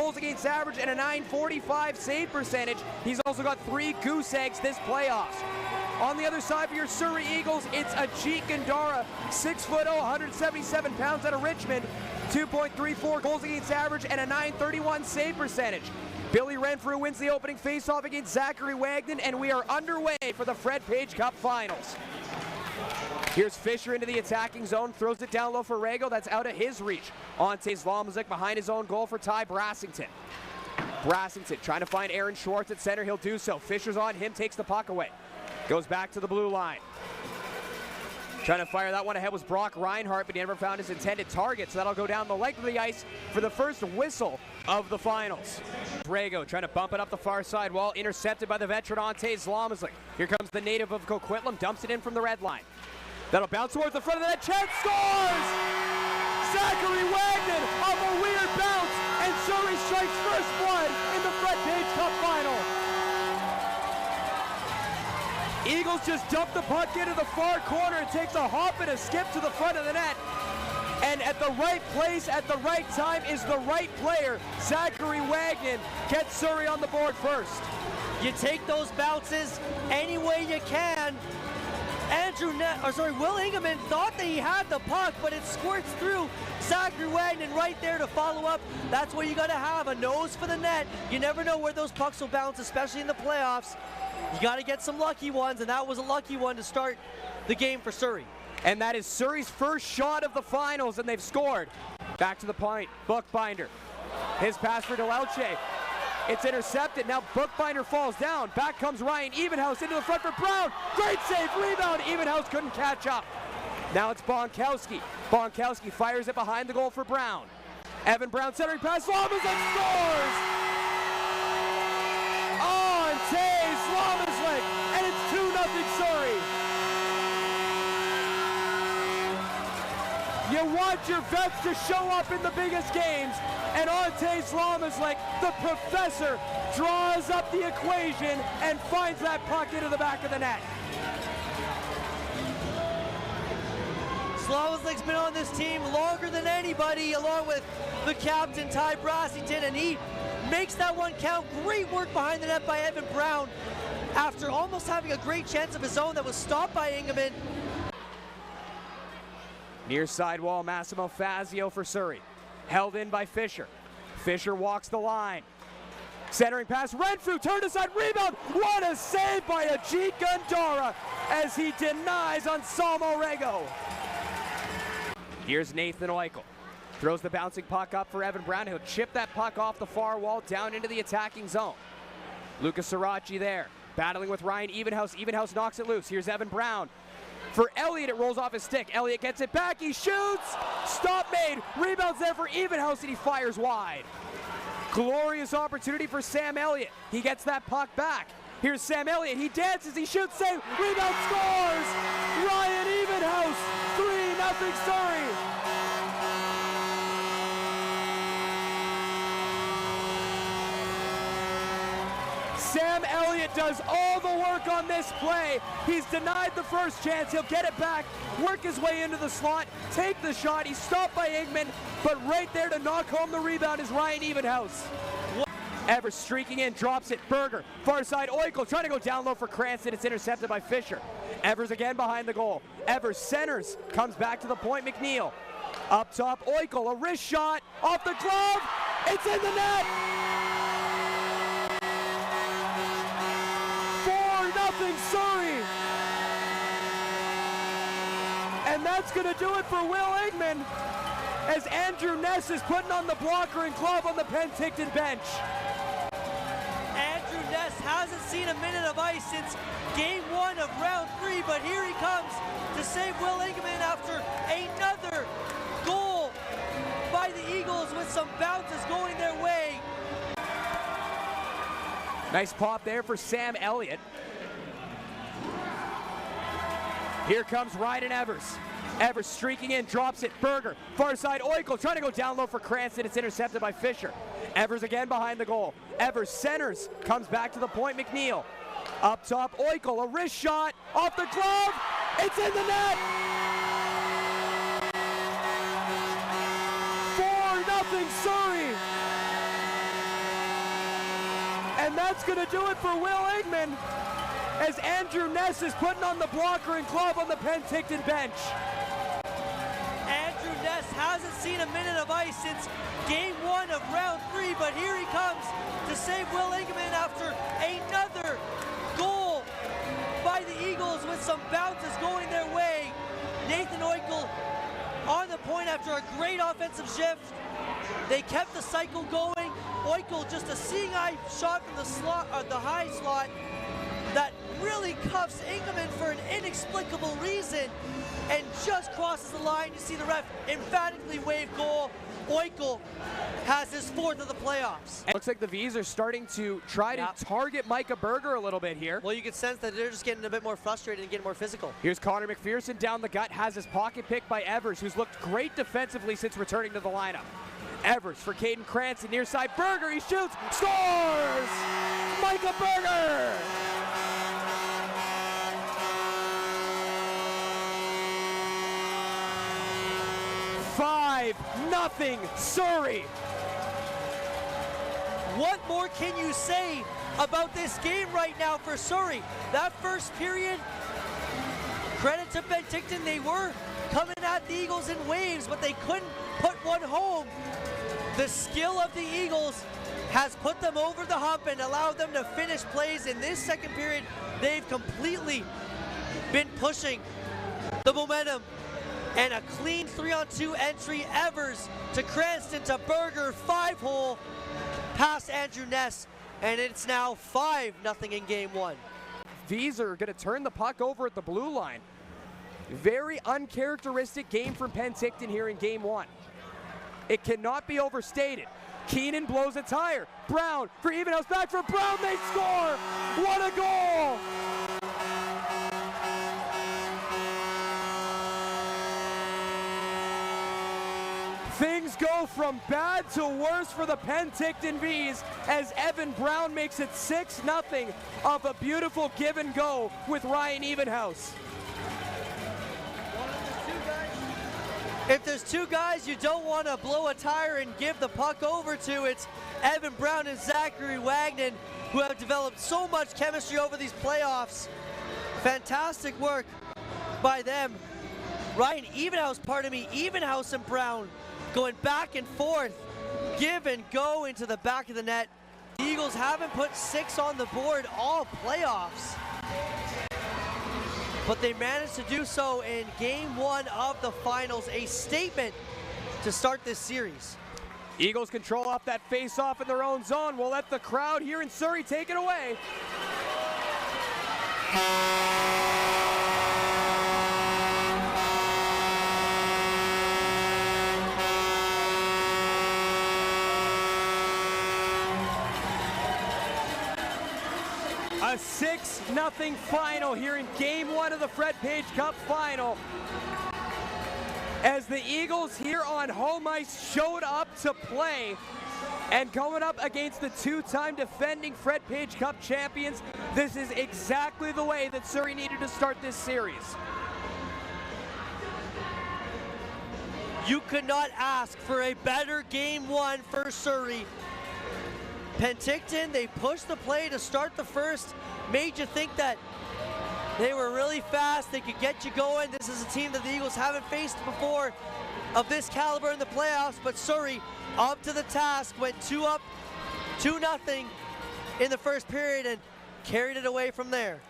goals against average and a .945 save percentage. He's also got 3 goose eggs this playoffs. On the other side for your Surrey Eagles, it's Ajit Gandara, 6'0", 177 pounds out of Richmond, 2.34 goals against average and a .931 save percentage. Billy Renfrew wins the opening faceoff against Zachary Wagner, and we are underway for the Fred Page Cup Finals. Here's Fisher into the attacking zone, throws it down low for Rago. That's out of his reach. Ante Zlomzik behind his own goal for Ty Brassington. Brassington trying to find Aaron Schwartz at center. He'll do so. Fisher's on him, takes the puck away. Goes back to the blue line. Trying to fire that one ahead was Brock Reinhardt, but he never found his intended target, so that'll go down the length of the ice for the first whistle of the finals. Rago trying to bump it up the far side wall, intercepted by the veteran Ante Zlomzik. Here comes the native of Coquitlam, dumps it in from the red line. That'll bounce towards the front of the net, Chet scores! Zachary Wagner off a weird bounce, and Surrey strikes first blood in the Fred Page Cup Final. Eagles just dump the puck into the far corner and takes a hop and a skip to the front of the net. And at the right place, at the right time is the right player. Zachary Wagner gets Surrey on the board first. You take those bounces any way you can. Will Ingeman thought that he had the puck, but it squirts through Zachary Wagner right there to follow up. That's what you got to have, a nose for the net. You never know where those pucks will bounce, especially in the playoffs. You got to get some lucky ones, and that was a lucky one to start the game for Surrey. And that is Surrey's first shot of the finals, and they've scored. Back to the point, Bookbinder. His pass for DeLauche. It's intercepted. Now Bookbinder falls down. Back comes Ryan Evenhouse into the front for Brown. Great save, rebound. Evenhouse couldn't catch up. Now it's Bonkowski. Bonkowski fires it behind the goal for Brown. Evan Brown centering pass, Zlomzik scores! Ante Zlomzik, and it's 2-0 Surrey. You want your vets to show up in the biggest games, and Ante Zlomzik, the professor, draws up the equation and finds that puck into the back of the net. Zlomzik's been on this team longer than anybody, along with the captain, Ty Brassington, and he makes that one count. Great work behind the net by Evan Brown after almost having a great chance of his own that was stopped by Ingeman. Near side wall, Massimo Fazio for Surrey. Held in by Fisher. Fisher walks the line. Centering pass, Renfrew turned aside, rebound. What a save by Ajit Gandara as he denies on Salmo Rago. Here's Nathan Eichel. Throws the bouncing puck up for Evan Brown. He'll chip that puck off the far wall down into the attacking zone. Lucas Sirachi there, battling with Ryan Evenhouse. Evenhouse knocks it loose. Here's Evan Brown. For Elliott, it rolls off his stick. Elliott gets it back, he shoots! Stop made, rebounds there for Evenhouse, and he fires wide. Glorious opportunity for Sam Elliott. He gets that puck back. Here's Sam Elliott, he dances, he shoots, save, rebound, scores! Ryan Evenhouse, 3-0 Surrey. Sam Elliott does all the work on this play. He's denied the first chance. He'll get it back, work his way into the slot, take the shot. He's stopped by Ingman, but right there to knock home the rebound is Ryan Evenhouse. Evers streaking in, drops it. Berger, far side, Eichel trying to go down low for Cranston. It's intercepted by Fisher. Evers again behind the goal. Evers centers, comes back to the point, McNeil. Up top, Eichel, a wrist shot, off the glove, it's in the net! 4-0 Surrey! And that's going to do it for Will Ingman as Andrew Ness is putting on the blocker and glove on the Penticton bench. Andrew Ness hasn't seen a minute of ice since game 1 of round 3, but here he comes to save Will Ingman after another goal by the Eagles with some bounces going their way. Nice pop there for Sam Elliott. Here comes Ryden Evers. Evers streaking in, drops it. Berger, far side, Eichel trying to go down low for Cranston. It's intercepted by Fisher. Evers again behind the goal. Evers centers, comes back to the point, McNeil. Up top, Eichel, a wrist shot, off the glove, it's in the net! 4-0 Surrey! And that's going to do it for Will Ingman, as Andrew Ness is putting on the blocker and glove on the Penticton bench. Andrew Ness hasn't seen a minute of ice since game 1 of round 3, but here he comes to save Will Ingman after another goal by the Eagles with some bounces going their way. Nathan Oikel on the point after a great offensive shift. They kept the cycle going. Oikel just a seeing eye shot from the slot, the high slot, that really cuffs Ingman for an inexplicable reason and just crosses the line. You see the ref emphatically wave goal. Oikel has his 4th of the playoffs. Looks like the Vees are starting to try to target Micah Berger a little bit here. Well, you can sense that they're just getting a bit more frustrated and getting more physical. Here's Connor McPherson down the gut, has his pocket picked by Evers, who's looked great defensively since returning to the lineup. Evers for Caden Cranston, near side, Berger, he shoots, scores! Micah Berger! Nothing, Surrey. What more can you say about this game right now for Surrey? That first period, credit to Penticton, they were coming at the Eagles in waves, but they couldn't put one home. The skill of the Eagles has put them over the hump and allowed them to finish plays. In this second period, they've completely been pushing the momentum. And a clean 3-on-2 entry, Evers to Cranston to Berger, 5-hole past Andrew Ness, and it's now 5-0 in game 1. Vees are going to turn the puck over at the blue line. Very uncharacteristic game from Penticton here in game 1. It cannot be overstated. Keenan blows a tire. Brown for Evenhouse, back for Brown, they score! What a goal! Things go from bad to worse for the Penticton Vees as Evan Brown makes it 6-0 off a beautiful give and go with Ryan Evenhouse. If there's two guys you don't want to blow a tire and give the puck over to, it's Evan Brown and Zachary Wagner, who have developed so much chemistry over these playoffs. Fantastic work by them. Ryan Evenhouse, Evenhouse and Brown going back and forth, give and go into the back of the net. The Eagles haven't put 6 on the board all playoffs, but they managed to do so in game 1 of the finals, a statement to start this series. Eagles control off that face-off in their own zone. We'll let the crowd here in Surrey take it away. A 6-0 final here in game 1 of the Fred Page Cup final. As the Eagles here on home ice showed up to play, and going up against the 2-time defending Fred Page Cup champions, this is exactly the way that Surrey needed to start this series. You could not ask for a better game 1 for Surrey. Penticton, they pushed the play to start the first, made you think that they were really fast, they could get you going. This is a team that the Eagles haven't faced before of this caliber in the playoffs, but Surrey up to the task, went 2-0 in the first period and carried it away from there.